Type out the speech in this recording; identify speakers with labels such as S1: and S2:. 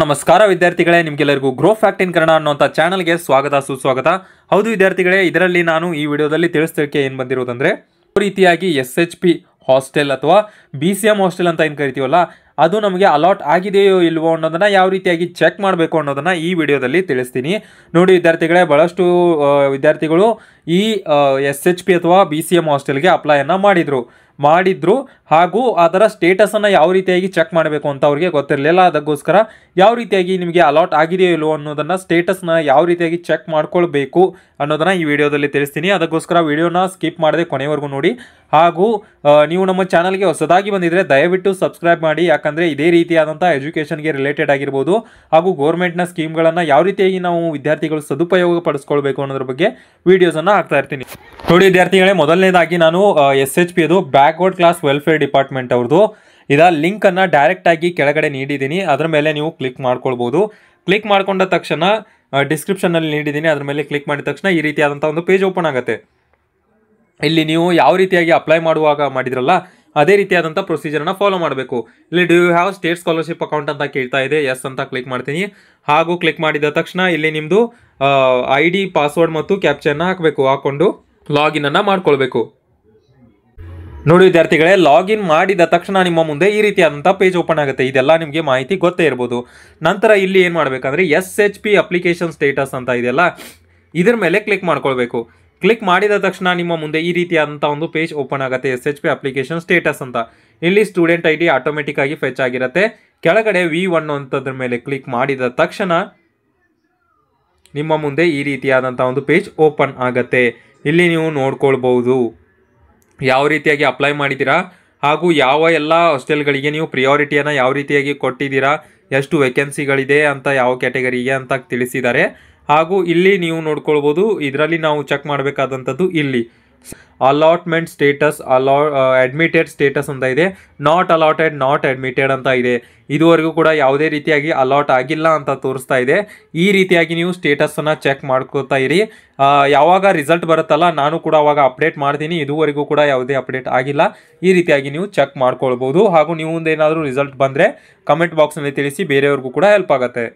S1: ನಮಸ್ಕಾರ ವಿದ್ಯಾರ್ಥಿಗಳೇ, ನಿಮಗೆಲ್ಲರಿಗೂ ಗ್ರೋ ಫ್ಯಾಕ್ಟ್ ಇನ್ ಕನ್ನಡ ಅನ್ನುವಂಥ ಚಾನಲ್ಗೆ ಸ್ವಾಗತ ಸುಸ್ವಾಗತ. ಹೌದು ವಿದ್ಯಾರ್ಥಿಗಳೇ, ಇದರಲ್ಲಿ ನಾನು ಈ ವಿಡಿಯೋದಲ್ಲಿ ತಿಳಿಸಲಿಕ್ಕೆ ಏನು ಬಂದಿರೋದಂದ್ರೆ, ರೀತಿಯಾಗಿ SHP ಹಾಸ್ಟೆಲ್ ಅಥವಾ BCM ಹಾಸ್ಟೆಲ್ ಅಂತ ಏನು ಕರಿತೀವಲ್ಲ, ಅದು ನಮಗೆ ಅಲಾಟ್ ಆಗಿದೆಯೋ ಇಲ್ವೋ ಅನ್ನೋದನ್ನ ಯಾವ ರೀತಿಯಾಗಿ ಚೆಕ್ ಮಾಡಬೇಕು ಅನ್ನೋದನ್ನ ಈ ವಿಡಿಯೋದಲ್ಲಿ ತಿಳಿಸ್ತೀನಿ. ನೋಡಿ ವಿದ್ಯಾರ್ಥಿಗಳೇ, ಬಹಳಷ್ಟು ವಿದ್ಯಾರ್ಥಿಗಳು ಈ SHP ಅಥವಾ BCM ಹಾಸ್ಟೆಲ್ಗೆ ಅಪ್ಲೈಯನ್ನು ಮಾಡಿದ್ರು ಹಾಗೂ ಅದರ ಸ್ಟೇಟಸನ್ನು ಯಾವ ರೀತಿಯಾಗಿ ಚೆಕ್ ಮಾಡಬೇಕು ಅಂತ ಅವ್ರಿಗೆ ಗೊತ್ತಿರಲಿಲ್ಲ. ಅದಕ್ಕೋಸ್ಕರ ಯಾವ ರೀತಿಯಾಗಿ ನಿಮಗೆ ಅಲಾಟ್ ಆಗಿದೆಯೋ ಇಲ್ವೋ ಅನ್ನೋದನ್ನು ಸ್ಟೇಟಸ್ನ ಯಾವ ರೀತಿಯಾಗಿ ಚೆಕ್ ಮಾಡ್ಕೊಳ್ಬೇಕು ಅನ್ನೋದನ್ನು ಈ ವಿಡಿಯೋದಲ್ಲಿ ತಿಳಿಸ್ತೀನಿ. ಅದಕ್ಕೋಸ್ಕರ ವಿಡಿಯೋನ ಸ್ಕಿಪ್ ಮಾಡದೆ ಕೊನೆವರೆಗೂ ನೋಡಿ. ಹಾಗೂ ನೀವು ನಮ್ಮ ಚಾನಲ್ಗೆ ಹೊಸದಾಗಿ ಬಂದಿದ್ರೆ ದಯವಿಟ್ಟು ಸಬ್ಸ್ಕ್ರೈಬ್ ಮಾಡಿ, ಯಾಕಂದರೆ ಇದೇ ರೀತಿಯಾದಂಥ ಎಜುಕೇಷನ್ಗೆ ರಿಲೇಟೆಡ್ ಆಗಿರ್ಬೋದು ಹಾಗೂ ಗೋರ್ಮೆಂಟ್ನ ಸ್ಕೀಮ್ಗಳನ್ನು ಯಾವ ರೀತಿಯಾಗಿ ನಾವು ವಿದ್ಯಾರ್ಥಿಗಳು ಸದುಪಯೋಗ ಪಡಿಸ್ಕೊಳ್ಬೇಕು ಅನ್ನೋದ್ರ ಬಗ್ಗೆ ವಿಡಿಯೋಸನ್ನು ಹಾಕ್ತಾ ಇರ್ತೀನಿ. ನೋಡಿ ವಿದ್ಯಾರ್ಥಿಗಳೇ, ಮೊದಲನೇದಾಗಿ ನಾನು SHP ಅದು ಬ್ಯಾಕ್ವರ್ಡ್ ಕ್ಲಾಸ್ ವೆಲ್ಫೇರ್ ಡಿಪಾರ್ಟ್ಮೆಂಟ್ ಅವ್ರದ್ದು ಇದರ ಲಿಂಕನ್ನು ಡೈರೆಕ್ಟಾಗಿ ಕೆಳಗಡೆ ನೀಡಿದ್ದೀನಿ. ಅದರ ಮೇಲೆ ನೀವು ಕ್ಲಿಕ್ ಮಾಡ್ಕೊಳ್ಬೋದು. ಕ್ಲಿಕ್ ಮಾಡ್ಕೊಂಡ ತಕ್ಷಣ ಡಿಸ್ಕ್ರಿಪ್ಷನಲ್ಲಿ ನೀಡಿದ್ದೀನಿ, ಅದ್ರ ಮೇಲೆ ಕ್ಲಿಕ್ ಮಾಡಿದ ತಕ್ಷಣ ಈ ರೀತಿಯಾದಂಥ ಒಂದು ಪೇಜ್ ಓಪನ್ ಆಗುತ್ತೆ. ಇಲ್ಲಿ ನೀವು ಯಾವ ರೀತಿಯಾಗಿ ಅಪ್ಲೈ ಮಾಡುವಾಗ ಮಾಡಿದ್ರಲ್ಲ ಅದೇ ರೀತಿಯಾದಂಥ ಪ್ರೊಸೀಜರ್ನ ಫಾಲೋ ಮಾಡಬೇಕು. ಇಲ್ಲಿ do you have state scholarship account ಅಂತ ಕೇಳ್ತಾ ಇದೆ. ಎಸ್ ಅಂತ ಕ್ಲಿಕ್ ಮಾಡ್ತೀನಿ. ಹಾಗೂ ಕ್ಲಿಕ್ ಮಾಡಿದ ತಕ್ಷಣ ಇಲ್ಲಿ ನಿಮ್ಮದು ID, ಪಾಸ್ವರ್ಡ್ ಮತ್ತು ಕ್ಯಾಪ್ಚರ್ನ ಹಾಕೊಂಡು ಲಾಗಿನ್ ಅನ್ನು ಮಾಡ್ಕೊಳ್ಬೇಕು. ನೋಡಿ ವಿದ್ಯಾರ್ಥಿಗಳೇ, ಲಾಗಿನ್ ಮಾಡಿದ ತಕ್ಷಣ ನಿಮ್ಮ ಮುಂದೆ ಈ ರೀತಿಯಾದಂಥ ಪೇಜ್ ಓಪನ್ ಆಗುತ್ತೆ. ಇದೆಲ್ಲ ನಿಮಗೆ ಮಾಹಿತಿ ಗೊತ್ತೇ ಇರ್ಬೋದು. ನಂತರ ಇಲ್ಲಿ ಏನು ಮಾಡಬೇಕಂದ್ರೆ SHP ಅಪ್ಲಿಕೇಶನ್ ಸ್ಟೇಟಸ್ ಅಂತ ಇದೆಯಲ್ಲ, ಇದ್ರ ಮೇಲೆ ಕ್ಲಿಕ್ ಮಾಡ್ಕೊಳ್ಬೇಕು. ಕ್ಲಿಕ್ ಮಾಡಿದ ತಕ್ಷಣ ನಿಮ್ಮ ಮುಂದೆ ಈ ರೀತಿಯಾದಂಥ ಒಂದು ಪೇಜ್ ಓಪನ್ ಆಗುತ್ತೆ, SHP ಅಪ್ಲಿಕೇಶನ್ ಸ್ಟೇಟಸ್ ಅಂತ. ಇಲ್ಲಿ ಸ್ಟೂಡೆಂಟ್ ID ಆಟೋಮೆಟಿಕ್ ಆಗಿ ಫೆಚ್ ಆಗಿರುತ್ತೆ. ಕೆಳಗಡೆ V1 ಅಂತದ್ರ ಮೇಲೆ ಕ್ಲಿಕ್ ಮಾಡಿದ ತಕ್ಷಣ ನಿಮ್ಮ ಮುಂದೆ ಈ ರೀತಿಯಾದಂಥ ಒಂದು ಪೇಜ್ ಓಪನ್ ಆಗುತ್ತೆ. ಇಲ್ಲಿ ನೀವು ನೋಡ್ಕೊಳ್ಬಹುದು ಯಾವ ರೀತಿಯಾಗಿ ಅಪ್ಲೈ ಮಾಡಿದ್ದೀರಾ ಹಾಗೂ ಯಾವ ಎಲ್ಲ ಹಾಸ್ಟೆಲ್ಗಳಿಗೆ ನೀವು ಪ್ರಿಯಾರಿಟಿಯನ್ನು ಯಾವ ರೀತಿಯಾಗಿ ಕೊಟ್ಟಿದ್ದೀರಾ, ಎಷ್ಟು ವೇಕೆನ್ಸಿಗಳಿದೆ ಅಂತ, ಯಾವ ಕ್ಯಾಟಗರಿಗೆ ಅಂತ ತಿಳಿಸಿದ್ದಾರೆ. ಹಾಗೂ ಇಲ್ಲಿ ನೀವು ನೋಡ್ಕೊಳ್ಬೋದು, ಇದರಲ್ಲಿ ನಾವು ಚೆಕ್ ಮಾಡಬೇಕಾದಂಥದ್ದು ಇಲ್ಲಿ ಅಲಾಟ್ಮೆಂಟ್ ಸ್ಟೇಟಸ್, ಅಡ್ಮಿಟೆಡ್ ಸ್ಟೇಟಸ್ ಅಂತ ಇದೆ, ನಾಟ್ ಅಲಾಟೆಡ್, ನಾಟ್ ಅಡ್ಮಿಟೆಡ್ ಅಂತ ಇದೆ. ಇದುವರೆಗೂ ಕೂಡ ಯಾವುದೇ ರೀತಿಯಾಗಿ ಅಲಾಟ್ ಆಗಿಲ್ಲ ಅಂತ ತೋರಿಸ್ತಾ ಇದೆ. ಈ ರೀತಿಯಾಗಿ ನೀವು ಸ್ಟೇಟಸನ್ನು ಚೆಕ್ ಮಾಡ್ಕೋತಾ ಇರಿ. ಯಾವಾಗ ರಿಸಲ್ಟ್ ಬರುತ್ತಲ್ಲ ನಾನು ಕೂಡ ಅವಾಗ ಅಪ್ಡೇಟ್ ಮಾಡ್ತೀನಿ. ಇದುವರೆಗೂ ಕೂಡ ಯಾವುದೇ ಅಪ್ಡೇಟ್ ಆಗಿಲ್ಲ. ಈ ರೀತಿಯಾಗಿ ನೀವು ಚೆಕ್ ಮಾಡ್ಕೊಳ್ಬೋದು. ಹಾಗೂ ನೀವು ಏನಾದರೂ ರಿಸಲ್ಟ್ ಬಂದರೆ ಕಮೆಂಟ್ ಬಾಕ್ಸ್ನಲ್ಲಿ ತಿಳಿಸಿ, ಬೇರೆಯವ್ರಿಗೂ ಕೂಡ ಹೆಲ್ಪ್ ಆಗುತ್ತೆ.